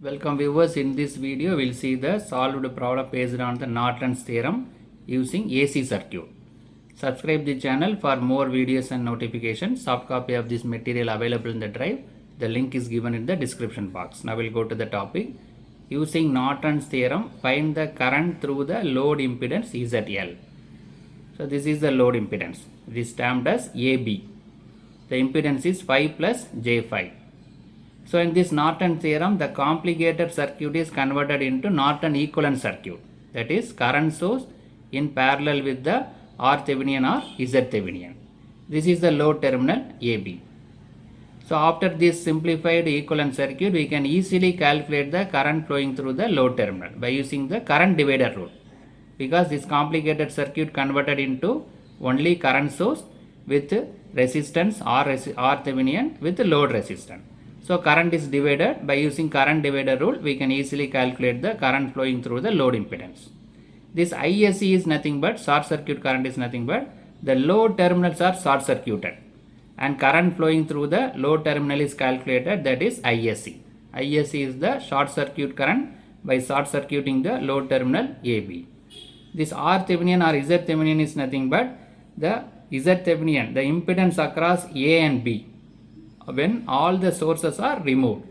Welcome viewers, in this video we will see the solved problem based on the Norton's theorem using AC circuit. Subscribe the channel for more videos and notifications. Soft copy of this material available in the drive. The link is given in the description box. Now we will go to the topic. Using Norton's theorem, find the current through the load impedance ZL. So this is the load impedance. It is termed as AB. The impedance is 5 plus J5. So in this Norton theorem, the complicated circuit is converted into Norton equivalent circuit. That is current source in parallel with the R Thevenin or Z Thevenin. This is the load terminal AB. So after this simplified equivalent circuit, we can easily calculate the current flowing through the load terminal by using the current divider rule. Because this complicated circuit converted into only current source with resistance R Thevenin with load resistance. So current is divided. By using current divider rule, we can easily calculate the current flowing through the load impedance. This ISC is nothing but, short circuit current is nothing but, the load terminals are short circuited and current flowing through the load terminal is calculated, that is ISC. ISC is the short circuit current by short circuiting the load terminal AB. This R Thevenin or Z Thevenin is nothing but the Z Thevenin, the impedance across A and B, when all the sources are removed.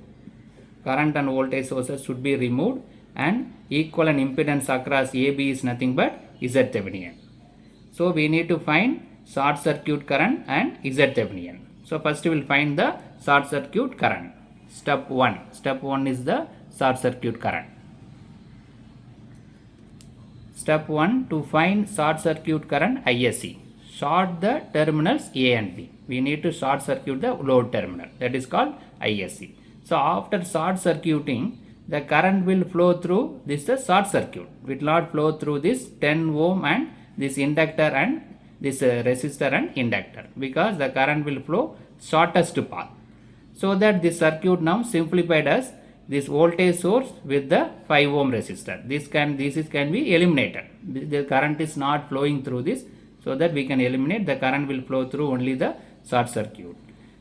Current and voltage sources should be removed and equivalent impedance across AB is nothing but Z Thevenin. So we need to find short circuit current and Z Thevenin. So first we will find the short circuit current. Step 1. Step 1 is the short circuit current. Step 1, to find short circuit current ISC. Short the terminals A and B. We need to short circuit the load terminal, that is called ISC. So after short circuiting, the current will flow through this short circuit. It will not flow through this 10 ohm and this inductor and this resistor and inductor, because the current will flow shortest path. So that this circuit now simplified as this voltage source with the 5 ohm resistor. This can be eliminated. The current is not flowing through this, so that we can eliminate. The current will flow through only the short circuit.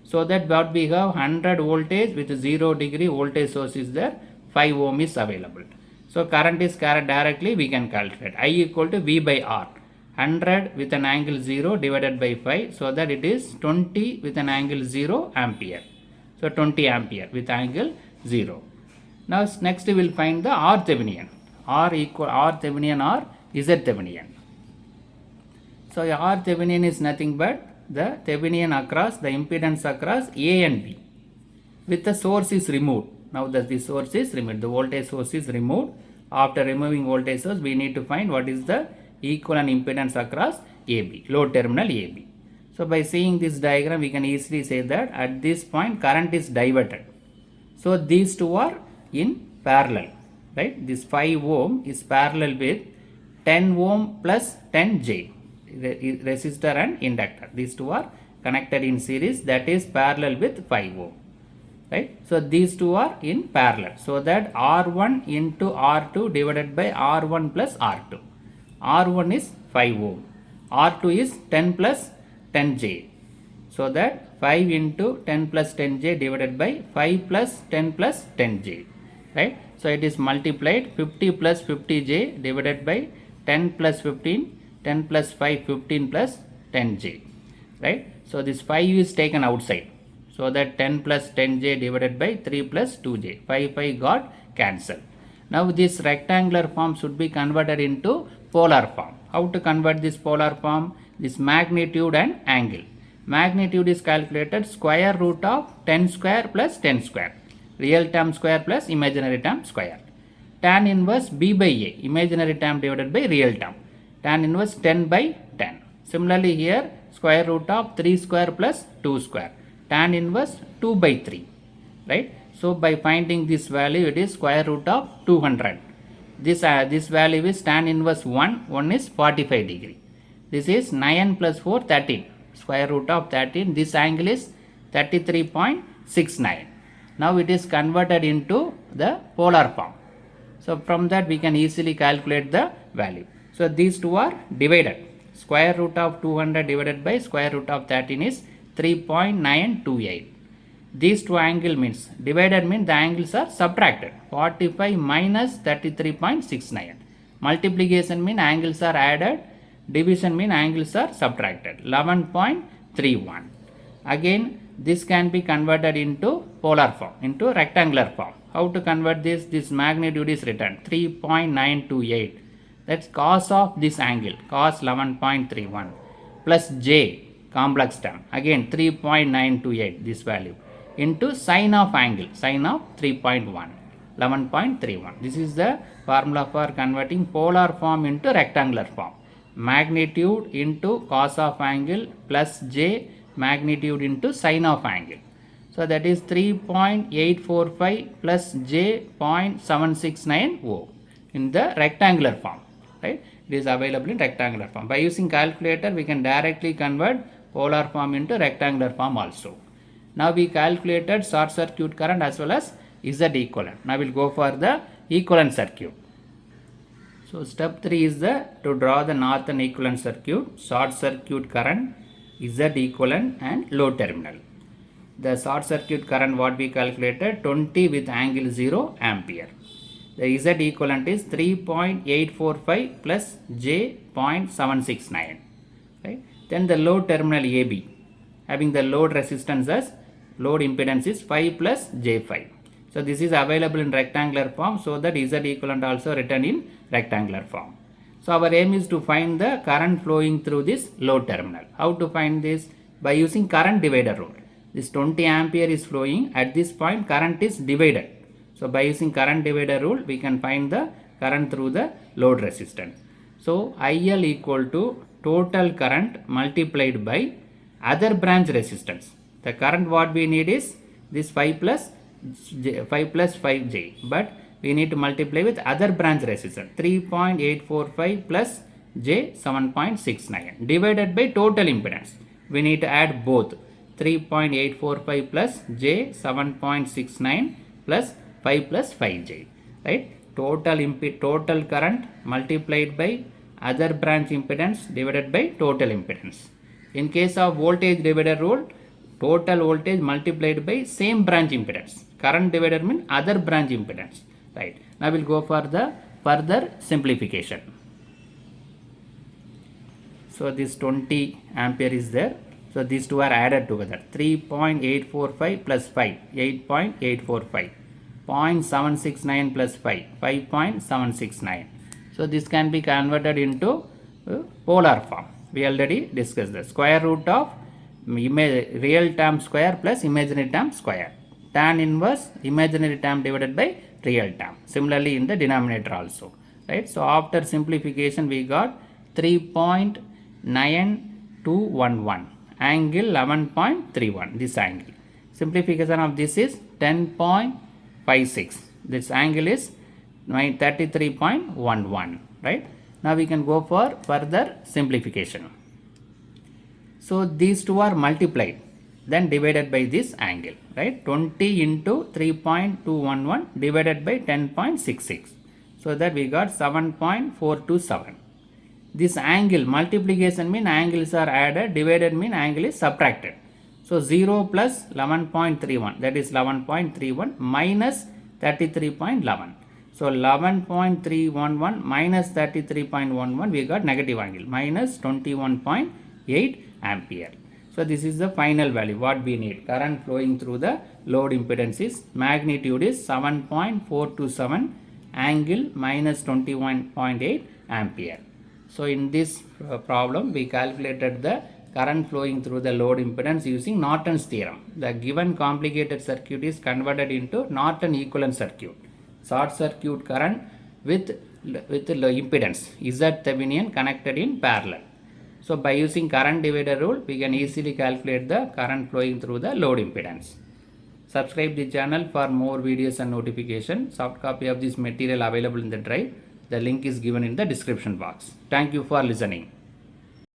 So that what we have 100 voltage with 0 degree voltage source is there, 5 ohm is available. So current is directly we can calculate. I equal to V by R. 100 with an angle 0 divided by 5, so that it is 20 with an angle 0 ampere. So 20 ampere with angle 0. Now next we will find the R Thevenin. R equal R Thevenin or Z Thevenin. So R Thevenin is nothing but the Thevenin across the impedance across A and B with the source is removed. Now that the source is removed, the voltage source is removed. After removing voltage source, we need to find what is the equivalent impedance across AB, load terminal AB. So by seeing this diagram, we can easily say that at this point current is diverted. So these two are in parallel, right? This 5 ohm is parallel with 10 ohm plus 10J. Resistor and inductor, these two are connected in series, that is parallel with 5 ohm, right? So these two are in parallel, so that R1 into R2 divided by R1 plus R2. R1 is 5 ohm, R2 is 10 plus 10J, so that 5 into 10 plus 10J divided by 5 plus 10 plus 10J, right? So it is multiplied 50 plus 50J divided by 10 plus 15, 10 plus 5, 15 plus 10J, right? So this 5 is taken outside, so that 10 plus 10J divided by 3 plus 2J, 5 got cancelled. Now this rectangular form should be converted into polar form. How to convert this polar form? This magnitude and angle. Magnitude is calculated square root of 10 square plus 10 square, real term square plus imaginary term square. Tan inverse B by A, imaginary term divided by real term. Tan inverse 10 by 10. Similarly here, square root of 3 square plus 2 square. Tan inverse 2 by 3. Right? So by finding this value, it is square root of 200. This value is tan inverse 1. 1 is 45 degree. This is 9 plus 4, 13. Square root of 13. This angle is 33.69. Now it is converted into the polar form. So from that we can easily calculate the value. So these two are divided. Square root of 200 divided by square root of 13 is 3.928. these two angles means divided means the angles are subtracted. 45 minus 33.69. Multiplication means angles are added. Division means angles are subtracted. 11.31. Again, this can be converted into polar form, into rectangular form. How to convert this? This magnitude is written 3.928. That's cos of this angle, cos 11.31 plus j, complex term, again 3.928, this value, into sine of angle, sine of 3.1, 11.31. This is the formula for converting polar form into rectangular form. Magnitude into cos of angle plus j, magnitude into sine of angle. So that is 3.845 plus j 0.769 in the rectangular form, right? It is available in rectangular form. By using calculator, we can directly convert polar form into rectangular form also. Now we calculated short circuit current as well as Z equivalent. Now we will go for the equivalent circuit. So step 3 is to draw the Norton equivalent circuit, short circuit current, Z equivalent and load terminal. The short circuit current what we calculated 20 with angle 0 ampere. The Z equivalent is 3.845 plus j 0.769. Right? Then the load terminal AB, having the load resistance as load impedance is 5 plus j5. So this is available in rectangular form, so that Z equivalent also written in rectangular form. So our aim is to find the current flowing through this load terminal. How to find this? By using current divider rule. This 20 ampere is flowing. At this point current is divided. So by using current divider rule, we can find the current through the load resistance. So IL equal to total current multiplied by other branch resistance. The current what we need is this 5 plus 5j, but we need to multiply with other branch resistance 3.845 plus j 7.69 divided by total impedance. We need to add both 3.845 plus j 7.69 plus 5 plus 5j, right? Total current multiplied by other branch impedance divided by total impedance. In case of voltage divider rule, total voltage multiplied by same branch impedance. Current divider means other branch impedance, right? Now we'll go for the further simplification. So this 20 ampere is there. So these two are added together. 3.845 plus 5, 8.845. 0.769 plus 5, 5.769. So this can be converted into polar form. We already discussed the square root of real term square plus imaginary term square. Tan inverse imaginary term divided by real term. Similarly in the denominator also, right? So after simplification we got 3.9211 angle 11.31, this angle. Simplification of this is 10.56. This angle is 33.11, right? Now we can go for further simplification. So these two are multiplied, then divided by this angle, right? 20 into 3.211 divided by 10.66. So that we got 7.427. This angle multiplication means angles are added, divided means angle is subtracted. So 0 plus 11.31, that is 11.31 minus 33.11. So 11.311 minus 33.11, we got negative angle, minus 21.8 ampere. So this is the final value what we need. Current flowing through the load impedance is magnitude is 7.427, angle minus 21.8 ampere. So in this problem we calculated the current flowing through the load impedance using Norton's theorem. The given complicated circuit is converted into Norton equivalent circuit. Short circuit current with impedance Z Thevenin connected in parallel. So by using current divider rule, we can easily calculate the current flowing through the load impedance. Subscribe the channel for more videos and notifications. Soft copy of this material available in the drive. The link is given in the description box. Thank you for listening.